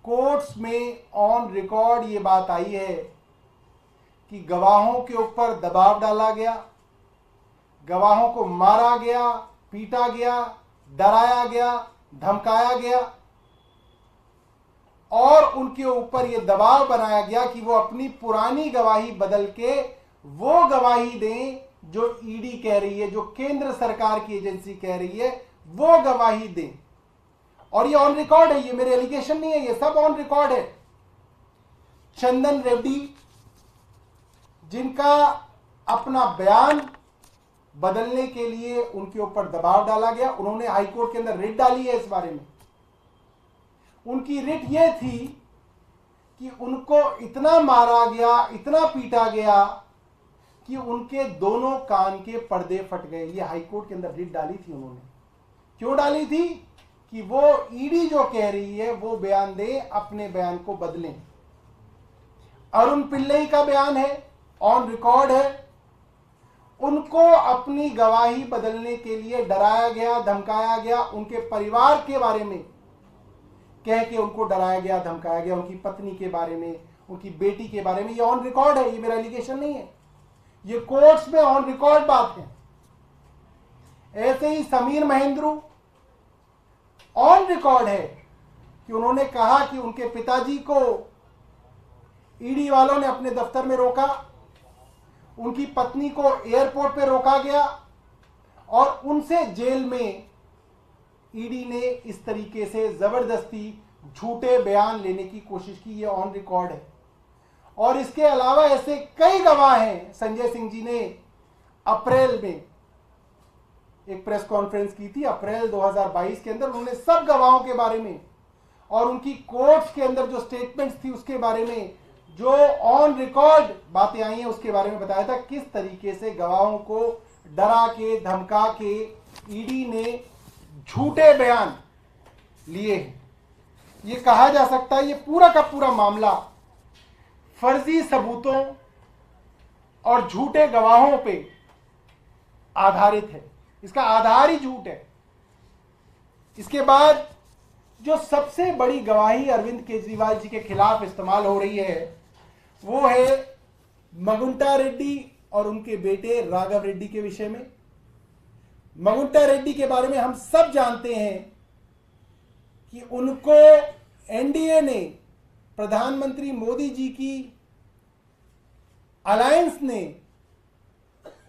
Courts में on record ये बात आई है कि गवाहों के ऊपर दबाव डाला गया, गवाहों को मारा गया, पीटा गया, डराया गया, धमकाया गया और उनके ऊपर यह दबाव बनाया गया कि वो अपनी पुरानी गवाही बदल के वो गवाही दें जो ईडी कह रही है, जो केंद्र सरकार की एजेंसी कह रही है, वो गवाही दें। और ये ऑन रिकॉर्ड है, ये मेरे एलिगेशन नहीं है, ये सब ऑन रिकॉर्ड है। चंदन रेड्डी, जिनका अपना बयान बदलने के लिए उनके ऊपर दबाव डाला गया, उन्होंने हाईकोर्ट के अंदर रिट डाली है इस बारे में। उनकी रिट यह थी कि उनको इतना मारा गया, इतना पीटा गया कि उनके दोनों कान के पर्दे फट गए। ये हाईकोर्ट के अंदर रिट डाली थी उन्होंने। क्यों डाली थी? कि वो ईडी जो कह रही है वो बयान दे, अपने बयान को बदलें। अरुण पिल्लई का बयान है, ऑन रिकॉर्ड है। उनको अपनी गवाही बदलने के लिए डराया गया, धमकाया गया, उनके परिवार के बारे में कह के उनको डराया गया, धमकाया गया, उनकी पत्नी के बारे में, उनकी बेटी के बारे में। ये ऑन रिकॉर्ड है, ये मेरा एलिगेशन नहीं है, ये कोर्ट्स में ऑन रिकॉर्ड बात है। ऐसे ही समीर महेंद्रू, ऑन रिकॉर्ड है कि उन्होंने कहा कि उनके पिताजी को ईडी वालों ने अपने दफ्तर में रोका, उनकी पत्नी को एयरपोर्ट पे रोका गया और उनसे जेल में ईडी ने इस तरीके से जबरदस्ती झूठे बयान लेने की कोशिश की। ये ऑन रिकॉर्ड है। और इसके अलावा ऐसे कई गवाह हैं। संजय सिंह जी ने अप्रैल में एक प्रेस कॉन्फ्रेंस की थी, अप्रैल 2022 के अंदर। उन्होंने सब गवाहों के बारे में और उनकी कोर्ट्स के अंदर जो स्टेटमेंट्स थी उसके बारे में, जो ऑन रिकॉर्ड बातें आई हैं उसके बारे में बताया था, किस तरीके से गवाहों को डरा के, धमका के ईडी ने झूठे बयान लिए हैं। ये कहा जा सकता है ये पूरा का पूरा मामला फर्जी सबूतों और झूठे गवाहों पे आधारित है। इसका आधार ही झूठ है। इसके बाद जो सबसे बड़ी गवाही अरविंद केजरीवाल जी के खिलाफ इस्तेमाल हो रही है वो है मगुंटा रेड्डी और उनके बेटे राघव रेड्डी के विषय में। मगुंटा रेड्डी के बारे में हम सब जानते हैं कि उनको एनडीए ने, प्रधानमंत्री मोदी जी की अलायंस ने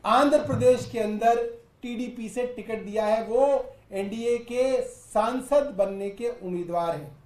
आंध्र प्रदेश के अंदर टीडीपी से टिकट दिया है। वो एनडीए के सांसद बनने के उम्मीदवार हैं।